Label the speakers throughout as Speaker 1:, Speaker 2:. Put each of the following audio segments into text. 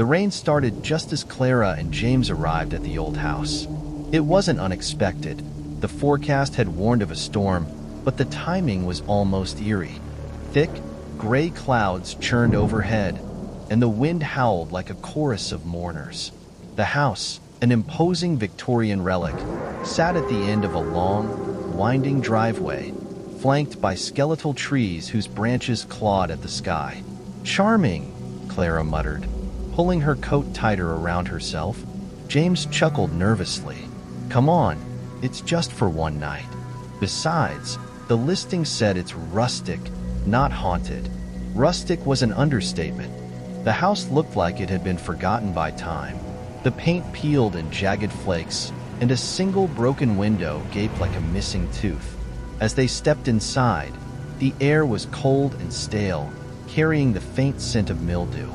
Speaker 1: The rain started just as Clara and James arrived at the old house. It wasn't unexpected. The forecast had warned of a storm, but the timing was almost eerie. Thick, gray clouds churned overhead, and the wind howled like a chorus of mourners. The house, an imposing Victorian relic, sat at the end of a long, winding driveway, flanked by skeletal trees whose branches clawed at the sky. "Charming," Clara muttered, pulling her coat tighter around herself. James chuckled nervously. "Come on, it's just for one night. Besides, the listing said it's rustic, not haunted." Rustic was an understatement. The house looked like it had been forgotten by time. The paint peeled in jagged flakes, and a single broken window gaped like a missing tooth. As they stepped inside, the air was cold and stale, carrying the faint scent of mildew.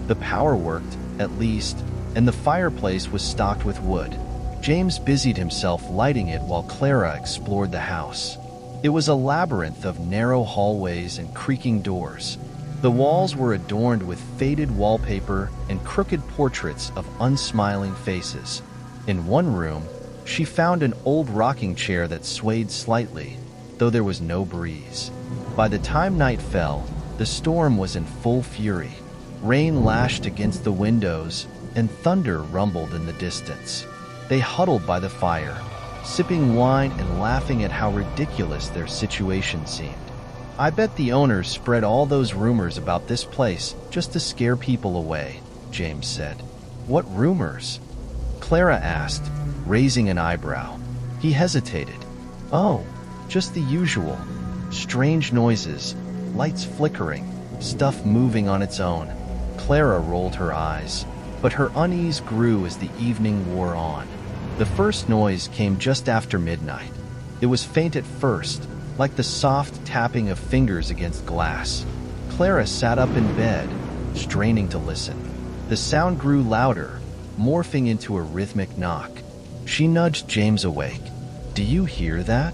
Speaker 1: The power worked, at least, and the fireplace was stocked with wood. James busied himself lighting it while Clara explored the house. It was a labyrinth of narrow hallways and creaking doors. The walls were adorned with faded wallpaper and crooked portraits of unsmiling faces. In one room, she found an old rocking chair that swayed slightly, though there was no breeze. By the time night fell, the storm was in full fury. Rain lashed against the windows, and thunder rumbled in the distance. They huddled by the fire, sipping wine and laughing at how ridiculous their situation seemed. "I bet the owners spread all those rumors about this place just to scare people away," James said. "What rumors?" Clara asked, raising an eyebrow. He hesitated. "Oh, just the usual. Strange noises, lights flickering, stuff moving on its own." Clara rolled her eyes, but her unease grew as the evening wore on. The first noise came just after midnight. It was faint at first, like the soft tapping of fingers against glass. Clara sat up in bed, straining to listen. The sound grew louder, morphing into a rhythmic knock. She nudged James awake. "Do you hear that?"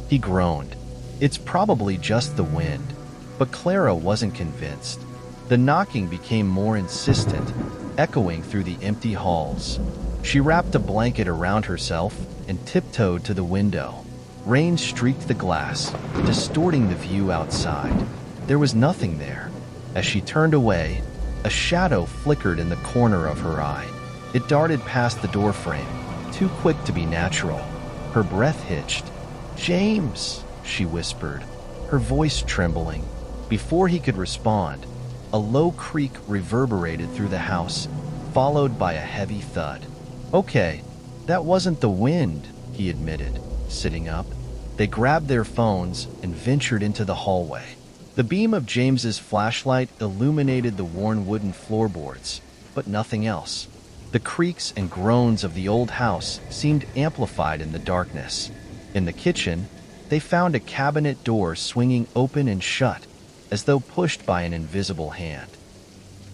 Speaker 1: He groaned. "It's probably just the wind." But Clara wasn't convinced. The knocking became more insistent, echoing through the empty halls. She wrapped a blanket around herself and tiptoed to the window. Rain streaked the glass, distorting the view outside. There was nothing there. As she turned away, a shadow flickered in the corner of her eye. It darted past the doorframe, too quick to be natural. Her breath hitched. "James," she whispered, her voice trembling. Before he could respond, a low creak reverberated through the house, followed by a heavy thud. "Okay, that wasn't the wind," he admitted, sitting up. They grabbed their phones and ventured into the hallway. The beam of James's flashlight illuminated the worn wooden floorboards, but nothing else. The creaks and groans of the old house seemed amplified in the darkness. In the kitchen, they found a cabinet door swinging open and shut, as though pushed by an invisible hand.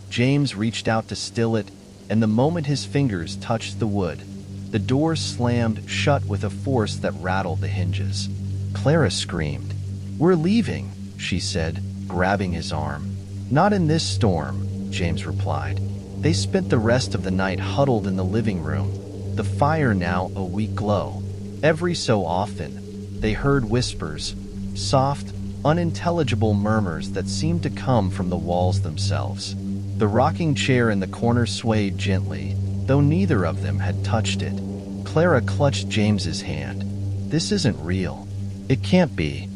Speaker 1: James reached out to still it, and the moment his fingers touched the wood, the door slammed shut with a force that rattled the hinges. Clara screamed. "We're leaving," she said, grabbing his arm. "Not in this storm," James replied. They spent the rest of the night huddled in the living room, the fire now a weak glow. Every so often, they heard whispers, soft, unintelligible murmurs that seemed to come from the walls themselves. The rocking chair in the corner swayed gently, though neither of them had touched it. Clara clutched James's hand. "This isn't real. It can't be."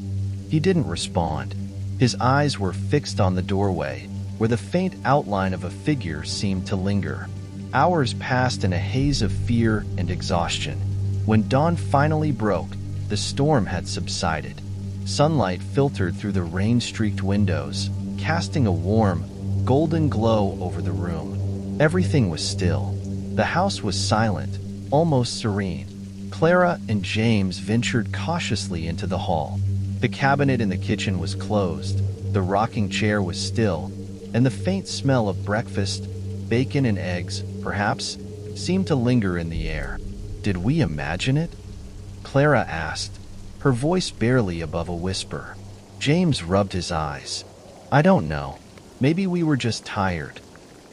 Speaker 1: He didn't respond. His eyes were fixed on the doorway, where the faint outline of a figure seemed to linger. Hours passed in a haze of fear and exhaustion. When dawn finally broke, the storm had subsided. Sunlight filtered through the rain-streaked windows, casting a warm, golden glow over the room. Everything was still. The house was silent, almost serene. Clara and James ventured cautiously into the hall. The cabinet in the kitchen was closed, the rocking chair was still, and the faint smell of breakfast, bacon and eggs, perhaps, seemed to linger in the air. "Did we imagine it?" Clara asked, her voice barely above a whisper. James rubbed his eyes. "I don't know. Maybe we were just tired."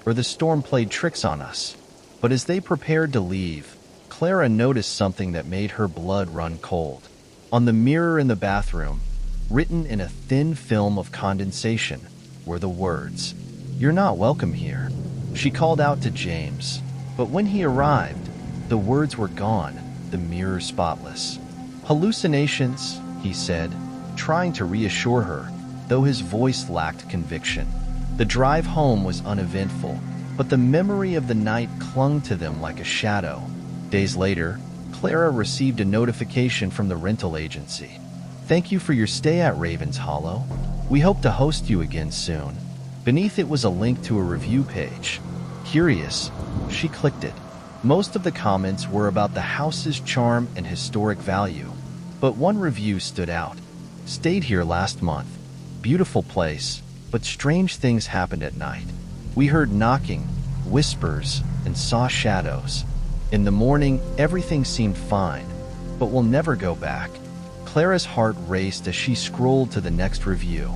Speaker 1: or the storm played tricks on us. But as they prepared to leave, Clara noticed something that made her blood run cold. On the mirror in the bathroom, written in a thin film of condensation, were the words, "You're not welcome here." She called out to James, but when he arrived, the words were gone, the mirror spotless. "Hallucinations," he said, trying to reassure her, though his voice lacked conviction. The drive home was uneventful, but the memory of the night clung to them like a shadow. Days later, Clara received a notification from the rental agency. "Thank you for your stay at Raven's Hollow. We hope to host you again soon." Beneath it was a link to a review page. Curious, she clicked it. Most of the comments were about the house's charm and historic value, but one review stood out. "Stayed here last month. Beautiful place, but strange things happened at night. We heard knocking, whispers, and saw shadows. In the morning, everything seemed fine, but we'll never go back." Clara's heart raced as she scrolled to the next review.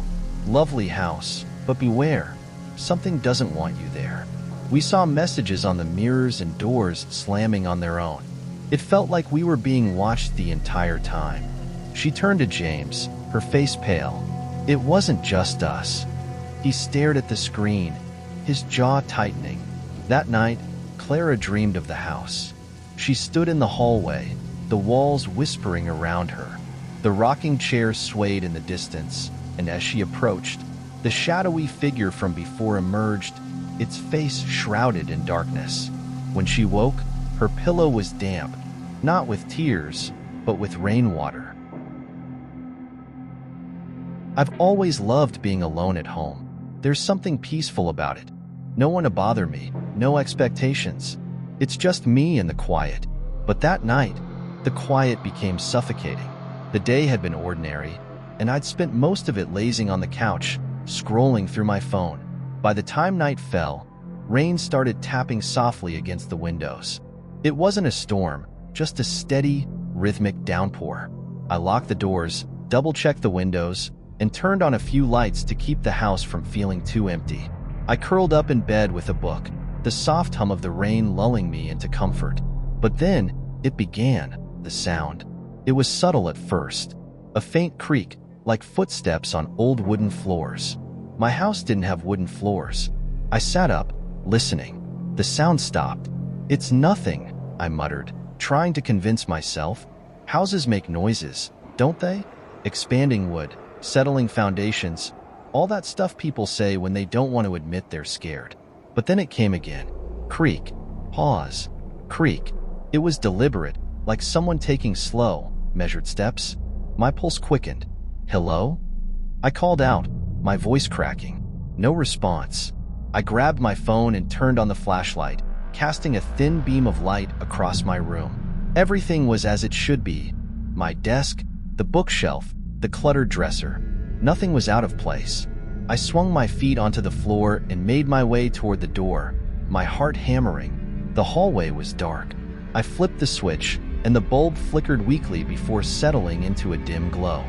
Speaker 1: "Lovely house, but beware. Something doesn't want you there. We saw messages on the mirrors and doors slamming on their own. It felt like we were being watched the entire time." She turned to James, her face pale. It wasn't just us. He stared at the screen, his jaw tightening. That night, Clara dreamed of the house. She stood in the hallway, the walls whispering around her. The rocking chair swayed in the distance, and as she approached, the shadowy figure from before emerged, its face shrouded in darkness. When she woke, her pillow was damp, not with tears, but with rainwater. I've always loved being alone at home. There's something peaceful about it. No one to bother me, no expectations. It's just me and the quiet. But that night, the quiet became suffocating. The day had been ordinary, and I'd spent most of it lazing on the couch, scrolling through my phone. By the time night fell, rain started tapping softly against the windows. It wasn't a storm, just a steady, rhythmic downpour. I locked the doors, double-checked the windows, and turned on a few lights to keep the house from feeling too empty. I curled up in bed with a book, the soft hum of the rain lulling me into comfort. But then, it began, the sound. It was subtle at first, a faint creak, like footsteps on old wooden floors. My house didn't have wooden floors. I sat up, listening. The sound stopped. "It's nothing," I muttered, trying to convince myself. Houses make noises, don't they? Expanding wood, settling foundations, all that stuff people say when they don't want to admit they're scared. But then it came again. Creak. Pause. Creak. It was deliberate, like someone taking slow, measured steps. My pulse quickened. "Hello?" I called out, my voice cracking. No response. I grabbed my phone and turned on the flashlight, casting a thin beam of light across my room. Everything was as it should be. My desk, the bookshelf, the cluttered dresser. Nothing was out of place. I swung my feet onto the floor and made my way toward the door, my heart hammering. The hallway was dark. I flipped the switch, and the bulb flickered weakly before settling into a dim glow.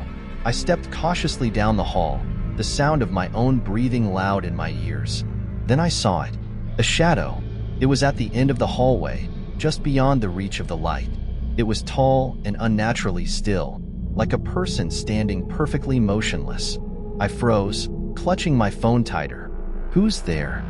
Speaker 1: I stepped cautiously down the hall, the sound of my own breathing loud in my ears. Then I saw it. A shadow. It was at the end of the hallway, just beyond the reach of the light. It was tall and unnaturally still, like a person standing perfectly motionless. I froze, clutching my phone tighter. "Who's there?"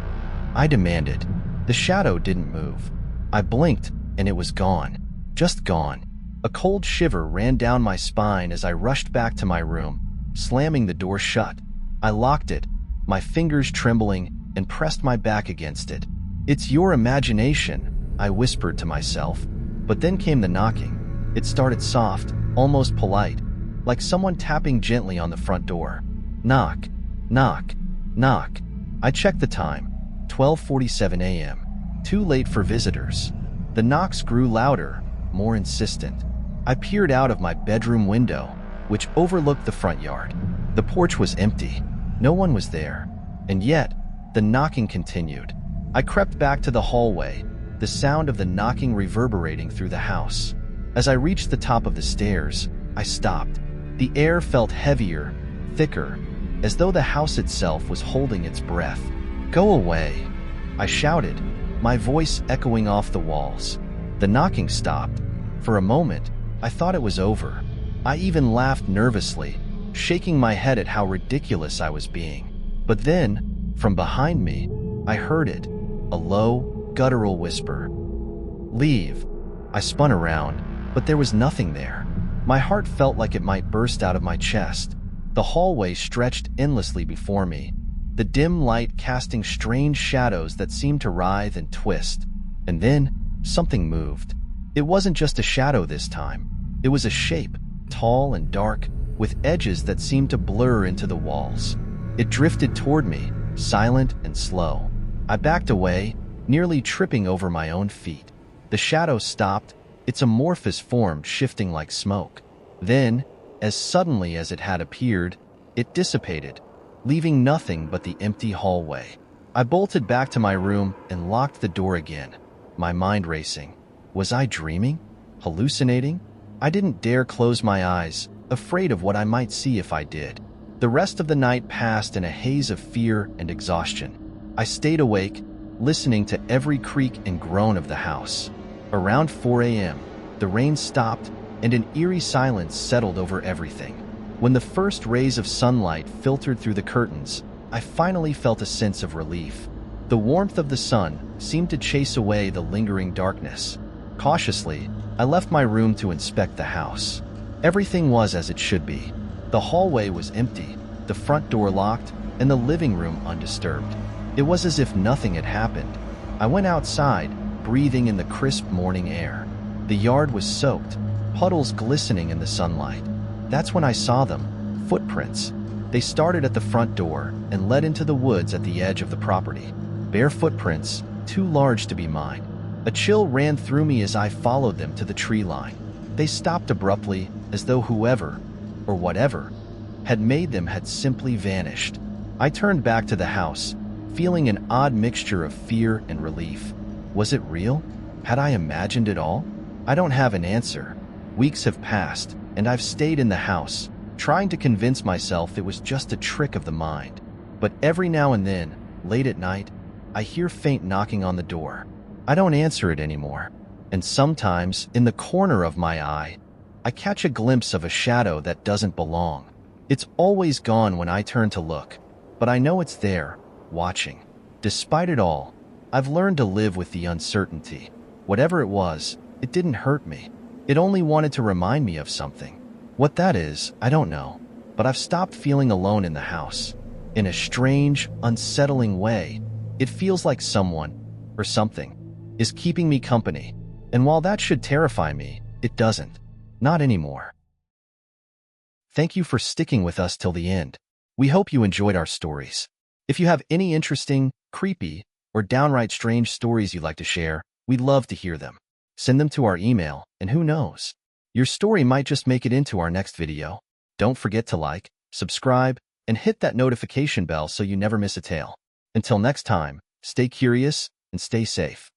Speaker 1: I demanded. The shadow didn't move. I blinked, and it was gone. Just gone. A cold shiver ran down my spine as I rushed back to my room, slamming the door shut. I locked it, my fingers trembling, and pressed my back against it. "It's your imagination," I whispered to myself. But then came the knocking. It started soft, almost polite, like someone tapping gently on the front door. Knock, knock, knock. I checked the time. 12:47 a.m. Too late for visitors. The knocks grew louder, more insistent. I peered out of my bedroom window, which overlooked the front yard. The porch was empty. No one was there. And yet, the knocking continued. I crept back to the hallway, the sound of the knocking reverberating through the house. As I reached the top of the stairs, I stopped. The air felt heavier, thicker, as though the house itself was holding its breath. "Go away," I shouted, my voice echoing off the walls. The knocking stopped. For a moment, I thought it was over. I even laughed nervously, shaking my head at how ridiculous I was being. But then, from behind me, I heard it, a low, guttural whisper. "Leave." I spun around, but there was nothing there. My heart felt like it might burst out of my chest. The hallway stretched endlessly before me, the dim light casting strange shadows that seemed to writhe and twist. And then, something moved. It wasn't just a shadow this time. It was a shape, tall and dark, with edges that seemed to blur into the walls. It drifted toward me, silent and slow. I backed away, nearly tripping over my own feet. The shadow stopped, its amorphous form shifting like smoke. Then, as suddenly as it had appeared, it dissipated, leaving nothing but the empty hallway. I bolted back to my room and locked the door again, my mind racing. Was I dreaming? Hallucinating? I didn't dare close my eyes, afraid of what I might see if I did. The rest of the night passed in a haze of fear and exhaustion. I stayed awake, listening to every creak and groan of the house. Around 4 a.m., the rain stopped and an eerie silence settled over everything. When the first rays of sunlight filtered through the curtains, I finally felt a sense of relief. The warmth of the sun seemed to chase away the lingering darkness. Cautiously, I left my room to inspect the house. Everything was as it should be. The hallway was empty, the front door locked, and the living room undisturbed. It was as if nothing had happened. I went outside, breathing in the crisp morning air. The yard was soaked, puddles glistening in the sunlight. That's when I saw them, footprints. They started at the front door and led into the woods at the edge of the property. Bare footprints, too large to be mine. A chill ran through me as I followed them to the tree line. They stopped abruptly, as though whoever, or whatever, had made them had simply vanished. I turned back to the house, feeling an odd mixture of fear and relief. Was it real? Had I imagined it all? I don't have an answer. Weeks have passed, and I've stayed in the house, trying to convince myself it was just a trick of the mind. But every now and then, late at night, I hear faint knocking on the door. I don't answer it anymore. And sometimes, in the corner of my eye, I catch a glimpse of a shadow that doesn't belong. It's always gone when I turn to look, but I know it's there, watching. Despite it all, I've learned to live with the uncertainty. Whatever it was, it didn't hurt me. It only wanted to remind me of something. What that is, I don't know, but I've stopped feeling alone in the house. In a strange, unsettling way, it feels like someone, or something, is keeping me company. And while that should terrify me, it doesn't. Not anymore. Thank you for sticking with us till the end. We hope you enjoyed our stories. If you have any interesting, creepy, or downright strange stories you'd like to share, we'd love to hear them. Send them to our email, and who knows? Your story might just make it into our next video. Don't forget to like, subscribe, and hit that notification bell so you never miss a tale. Until next time, stay curious and stay safe.